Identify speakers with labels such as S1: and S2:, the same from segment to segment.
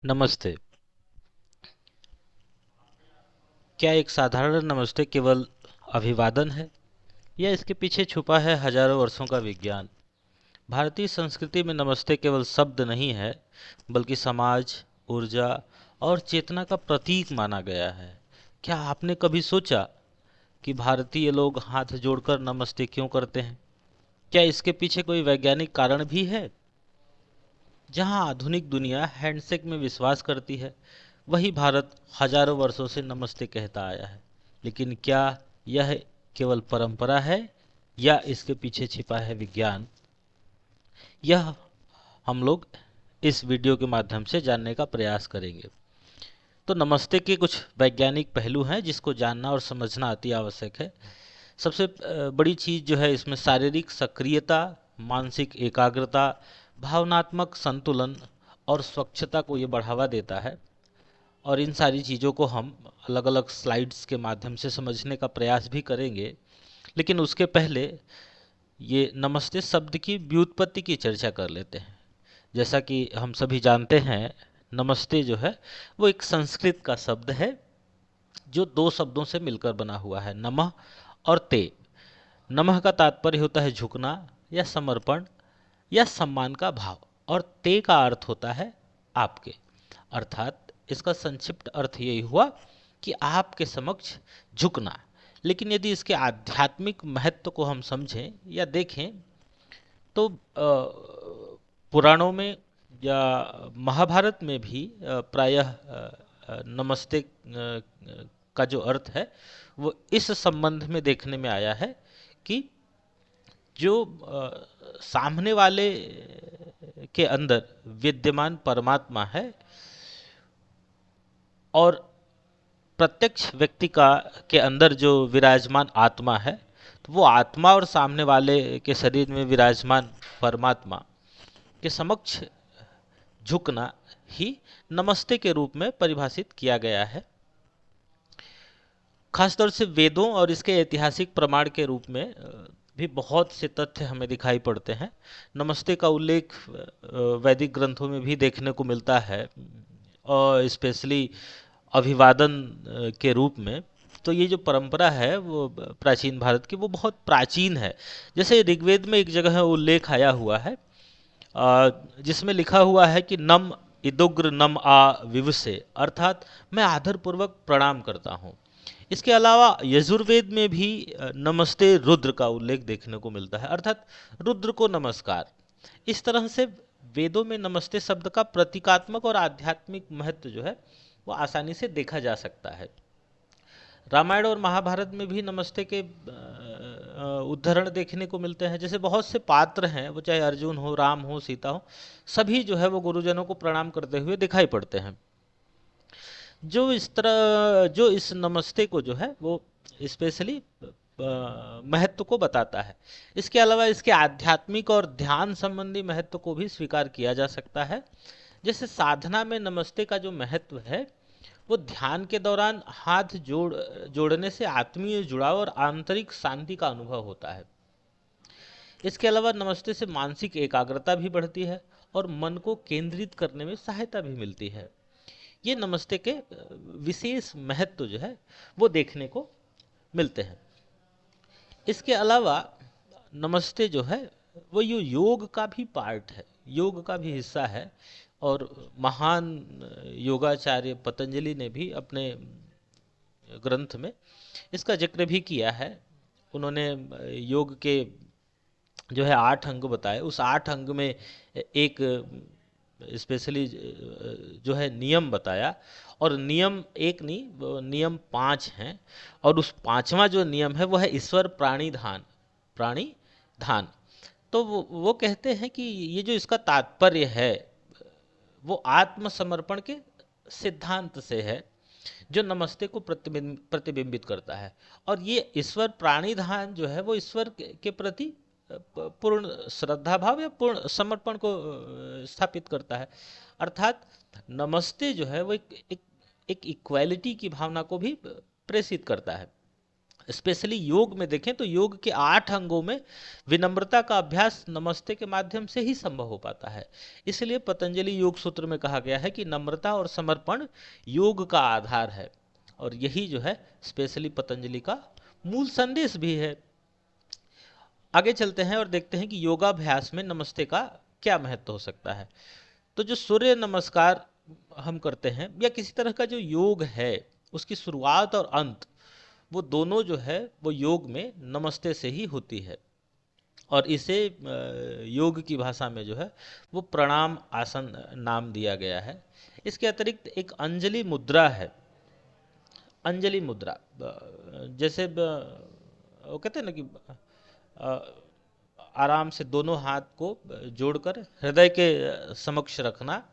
S1: नमस्ते। क्या एक साधारण नमस्ते केवल अभिवादन है या इसके पीछे छुपा है हजारों वर्षों का विज्ञान? भारतीय संस्कृति में नमस्ते केवल शब्द नहीं है, बल्कि समाज, ऊर्जा और चेतना का प्रतीक माना गया है। क्या आपने कभी सोचा कि भारतीय लोग हाथ जोड़कर नमस्ते क्यों करते हैं? क्या इसके पीछे कोई वैज्ञानिक कारण भी है? जहां आधुनिक दुनिया हैंडशेक में विश्वास करती है, वही भारत हजारों वर्षों से नमस्ते कहता आया है। लेकिन क्या यह केवल परंपरा है या इसके पीछे छिपा है विज्ञान? यह हम लोग इस वीडियो के माध्यम से जानने का प्रयास करेंगे। तो नमस्ते के कुछ वैज्ञानिक पहलू हैं जिसको जानना और समझना अति आवश्यक है। सबसे बड़ी चीज़ जो है इसमें शारीरिक सक्रियता, मानसिक एकाग्रता, भावनात्मक संतुलन और स्वच्छता को ये बढ़ावा देता है। और इन सारी चीज़ों को हम अलग अलग स्लाइड्स के माध्यम से समझने का प्रयास भी करेंगे। लेकिन उसके पहले ये नमस्ते शब्द की व्युत्पत्ति की चर्चा कर लेते हैं। जैसा कि हम सभी जानते हैं, नमस्ते जो है वो एक संस्कृत का शब्द है जो दो शब्दों से मिलकर बना हुआ है, नमः और ते। नमः का तात्पर्य होता है झुकना या समर्पण या सम्मान का भाव, और ते का अर्थ होता है आपके। अर्थात इसका संक्षिप्त अर्थ यही हुआ कि आपके समक्ष झुकना। लेकिन यदि इसके आध्यात्मिक महत्व को हम समझें या देखें तो पुराणों में या महाभारत में भी प्रायः नमस्ते का जो अर्थ है वो इस संबंध में देखने में आया है कि जो सामने वाले के अंदर विद्यमान परमात्मा है और प्रत्यक्ष व्यक्ति का के अंदर जो विराजमान आत्मा है, तो वो आत्मा और सामने वाले के शरीर में विराजमान परमात्मा के समक्ष झुकना ही नमस्ते के रूप में परिभाषित किया गया है। खासतौर से वेदों और इसके ऐतिहासिक प्रमाण के रूप में भी बहुत से तथ्य हमें दिखाई पड़ते हैं। नमस्ते का उल्लेख वैदिक ग्रंथों में भी देखने को मिलता है, और स्पेशली अभिवादन के रूप में। तो ये जो परंपरा है वो प्राचीन भारत की वो बहुत प्राचीन है। जैसे ऋग्वेद में एक जगह उल्लेख आया हुआ है जिसमें लिखा हुआ है कि नम इदुग्र नम आ विवसे, अर्थात मैं आदरपूर्वक प्रणाम करता हूँ। इसके अलावा यजुर्वेद में भी नमस्ते रुद्र का उल्लेख देखने को मिलता है, अर्थात रुद्र को नमस्कार। इस तरह से वेदों में नमस्ते शब्द का प्रतीकात्मक और आध्यात्मिक महत्व जो है वो आसानी से देखा जा सकता है। रामायण और महाभारत में भी नमस्ते के उदाहरण देखने को मिलते हैं। जैसे बहुत से पात्र हैं, वो चाहे अर्जुन हो, राम हो, सीता हो, सभी जो है वो गुरुजनों को प्रणाम करते हुए दिखाई पड़ते हैं। जो इस नमस्ते को जो है वो स्पेशली महत्व को बताता है। इसके अलावा इसके आध्यात्मिक और ध्यान संबंधी महत्व को भी स्वीकार किया जा सकता है। जैसे साधना में नमस्ते का जो महत्व है वो ध्यान के दौरान हाथ जोड़ने से आत्मीय जुड़ाव और आंतरिक शांति का अनुभव होता है। इसके अलावा नमस्ते से मानसिक एकाग्रता भी बढ़ती है और मन को केंद्रित करने में सहायता भी मिलती है। ये नमस्ते के विशेष महत्व जो है वो देखने को मिलते हैं। इसके अलावा नमस्ते जो है वो योग का भी पार्ट है, योग का भी हिस्सा है। और महान योगाचार्य पतंजलि ने भी अपने ग्रंथ में इसका जिक्र भी किया है। उन्होंने योग के जो है 8 अंग बताए। उस 8 अंग में एक स्पेशली जो है नियम बताया, और नियम एक नहीं, नियम 5 हैं। और उस पांचवा जो नियम है वो है ईश्वर प्राणी धान। तो वो कहते हैं कि ये जो इसका तात्पर्य है वो आत्मसमर्पण के सिद्धांत से है, जो नमस्ते को प्रतिबिंबित करता है। और ये ईश्वर प्राणिधान जो है वो ईश्वर के प्रति पूर्ण श्रद्धा भाव या पूर्ण समर्पण को स्थापित करता है। अर्थात नमस्ते जो है वो एक इक्वालिटी की भावना को भी प्रेषित करता है। स्पेशली योग में देखें तो योग के 8 अंगों में विनम्रता का अभ्यास नमस्ते के माध्यम से ही संभव हो पाता है। इसलिए पतंजलि योग सूत्र में कहा गया है कि नम्रता और समर्पण योग का आधार है, और यही जो है स्पेशली पतंजलि का मूल संदेश भी है। आगे चलते हैं और देखते हैं कि योगाभ्यास में नमस्ते का क्या महत्व हो सकता है। तो जो सूर्य नमस्कार हम करते हैं या किसी तरह का जो योग है, उसकी शुरुआत और अंत वो दोनों जो है वो योग में नमस्ते से ही होती है, और इसे योग की भाषा में जो है वो प्रणाम आसन नाम दिया गया है। इसके अतिरिक्त एक अंजलि मुद्रा है। अंजलि मुद्रा जैसे वो कहते हैं ना कि अ, आराम से दोनों हाथ को जोड़कर हृदय के समक्ष रखना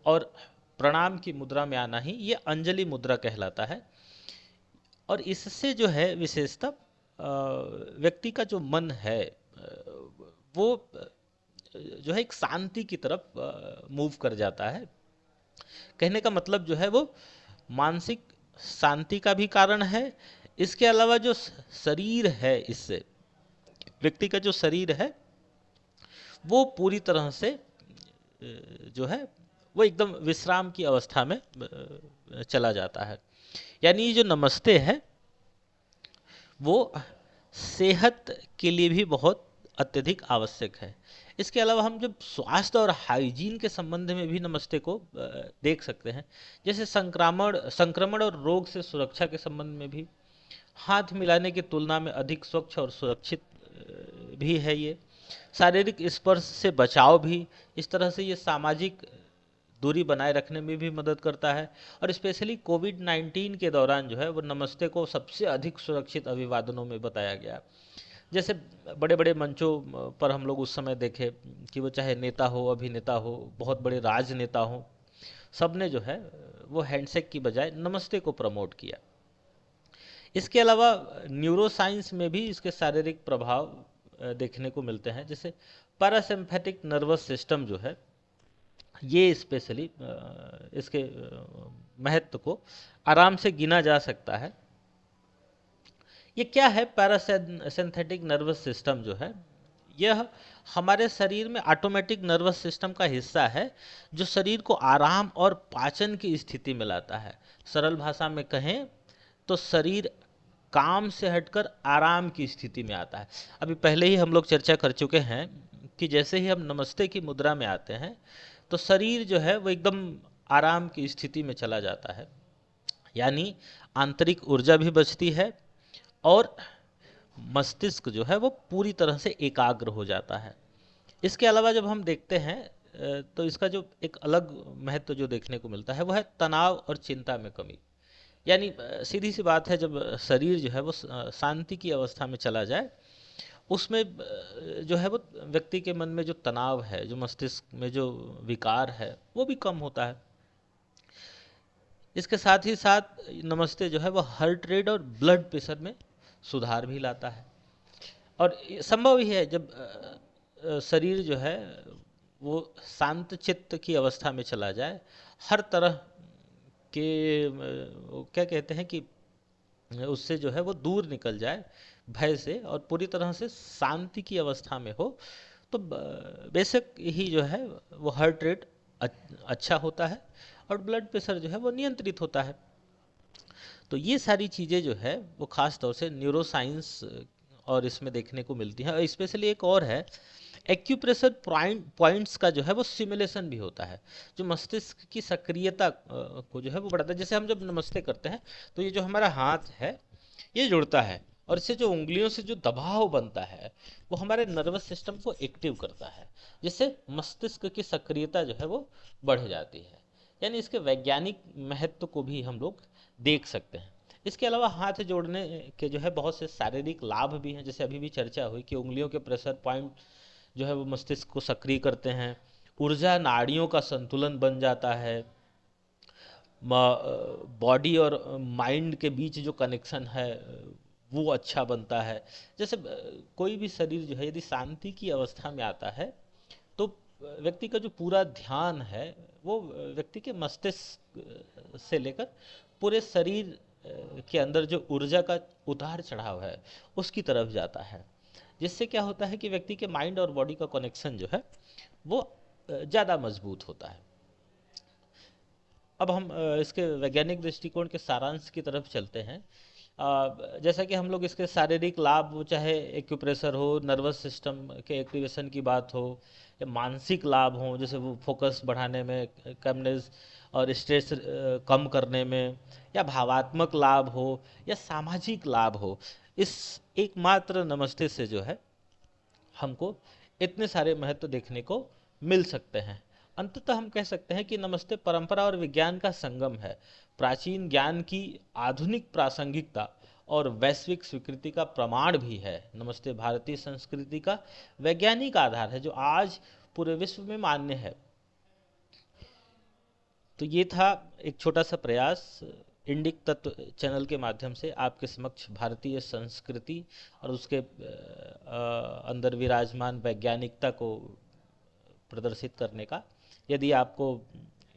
S1: और प्रणाम की मुद्रा में आना ही ये अंजलि मुद्रा कहलाता है। और इससे जो है विशेषता व्यक्ति का जो मन है वो जो है एक शांति की तरफ मूव कर जाता है। कहने का मतलब जो है वो मानसिक शांति का भी कारण है। इसके अलावा जो शरीर है, इससे व्यक्ति का जो शरीर है वो पूरी तरह से जो है वो एकदम विश्राम की अवस्था में चला जाता है। यानी ये जो नमस्ते है वो सेहत के लिए भी बहुत अत्यधिक आवश्यक है। इसके अलावा हम जब स्वास्थ्य और हाइजीन के संबंध में भी नमस्ते को देख सकते हैं, जैसे संक्रमण और रोग से सुरक्षा के संबंध में भी हाथ मिलाने की तुलना में अधिक स्वच्छ और सुरक्षित भी है ये। शारीरिक स्पर्श से बचाव भी, इस तरह से ये सामाजिक दूरी बनाए रखने में भी मदद करता है। और स्पेशली कोविड-19 के दौरान जो है वो नमस्ते को सबसे अधिक सुरक्षित अभिवादनों में बताया गया। जैसे बड़े बड़े मंचों पर हम लोग उस समय देखे कि वो चाहे नेता हो, अभिनेता हो, बहुत बड़े राजनेता हो, सब ने जो है वो हैंडशेक की बजाय नमस्ते को प्रमोट किया। इसके अलावा न्यूरो साइंस में भी इसके शारीरिक प्रभाव देखने को मिलते हैं। जैसे पैरासिम्पैथिक नर्वस सिस्टम जो है ये स्पेशली इसके महत्व को आराम से गिना जा सकता है। ये क्या है? पैरासिम्पैथिक नर्वस सिस्टम जो है यह हमारे शरीर में ऑटोमेटिक नर्वस सिस्टम का हिस्सा है, जो शरीर को आराम और पाचन की स्थिति में लाता है। सरल भाषा में कहें तो शरीर काम से हटकर आराम की स्थिति में आता है। अभी पहले ही हम लोग चर्चा कर चुके हैं कि जैसे ही हम नमस्ते की मुद्रा में आते हैं तो शरीर जो है वो एकदम आराम की स्थिति में चला जाता है, यानी आंतरिक ऊर्जा भी बचती है और मस्तिष्क जो है वो पूरी तरह से एकाग्र हो जाता है। इसके अलावा जब हम देखते हैं तो इसका जो एक अलग महत्व जो देखने को मिलता है वो है तनाव और चिंता में कमी। यानी सीधी सी बात है, जब शरीर जो है वो शांति की अवस्था में चला जाए, उसमें जो है वो व्यक्ति के मन में जो तनाव है, जो मस्तिष्क में जो विकार है, वो भी कम होता है। इसके साथ ही साथ नमस्ते जो है वो हार्ट रेट और ब्लड प्रेशर में सुधार भी लाता है। और संभव ही है जब शरीर जो है वो शांत चित्त की अवस्था में चला जाए, हर तरह के क्या कहते हैं कि उससे जो है वो दूर निकल जाए भय से और पूरी तरह से शांति की अवस्था में हो, तो बेशक ही जो है वो हार्ट रेट अच्छा होता है और ब्लड प्रेशर जो है वो नियंत्रित होता है। तो ये सारी चीज़ें जो है वो खास तौर से न्यूरो साइंस और इसमें देखने को मिलती हैं। और स्पेशली एक और है, एक्यूप्रेशर पॉइंट्स का जो है वो सिमुलेशन भी होता है, जो मस्तिष्क की सक्रियता को जो है वो बढ़ाता है। जैसे हम जब नमस्ते करते हैं तो ये जो हमारा हाथ है ये जुड़ता है, और इससे जो उंगलियों से जो दबाव बनता है वो हमारे नर्वस सिस्टम को एक्टिव करता है, जिससे मस्तिष्क की सक्रियता जो है वो बढ़ जाती है। यानी इसके वैज्ञानिक महत्व को भी हम लोग देख सकते हैं। इसके अलावा हाथ जोड़ने के जो है बहुत से शारीरिक लाभ भी हैं। जैसे अभी भी चर्चा हुई कि उंगलियों के प्रेशर पॉइंट जो है वो मस्तिष्क को सक्रिय करते हैं, ऊर्जा नाड़ियों का संतुलन बन जाता है, बॉडी और माइंड के बीच जो कनेक्शन है वो अच्छा बनता है। जैसे कोई भी शरीर जो है यदि शांति की अवस्था में आता है तो व्यक्ति का जो पूरा ध्यान है वो व्यक्ति के मस्तिष्क से लेकर पूरे शरीर के अंदर जो ऊर्जा का उतार चढ़ाव है उसकी तरफ जाता है, जिससे क्या होता है कि व्यक्ति के माइंड और बॉडी का कनेक्शन जो है वो ज़्यादा मजबूत होता है। अब हम इसके वैज्ञानिक दृष्टिकोण के सारांश की तरफ चलते हैं। जैसा कि हम लोग इसके शारीरिक लाभ, वो चाहे एक्यूप्रेशर हो, नर्वस सिस्टम के एक्टिवेशन की बात हो, या मानसिक लाभ हो जैसे वो फोकस बढ़ाने में, कमनेस और स्ट्रेस कम करने में, या भावात्मक लाभ हो, या सामाजिक लाभ हो, इस एकमात्र नमस्ते से जो है हमको इतने सारे महत्व देखने को मिल सकते हैं। अंततः हम कह सकते हैं कि नमस्ते परंपरा और विज्ञान का संगम है, प्राचीन ज्ञान की आधुनिक प्रासंगिकता और वैश्विक स्वीकृति का प्रमाण भी है। नमस्ते भारतीय संस्कृति का वैज्ञानिक आधार है जो आज पूरे विश्व में मान्य है। तो ये था एक छोटा सा प्रयास इंडिक तत्व चैनल के माध्यम से आपके समक्ष भारतीय संस्कृति और उसके अंदर विराजमान वैज्ञानिकता को प्रदर्शित करने का। यदि आपको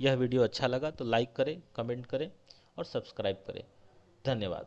S1: यह वीडियो अच्छा लगा तो लाइक करें, कमेंट करें और सब्सक्राइब करें। धन्यवाद।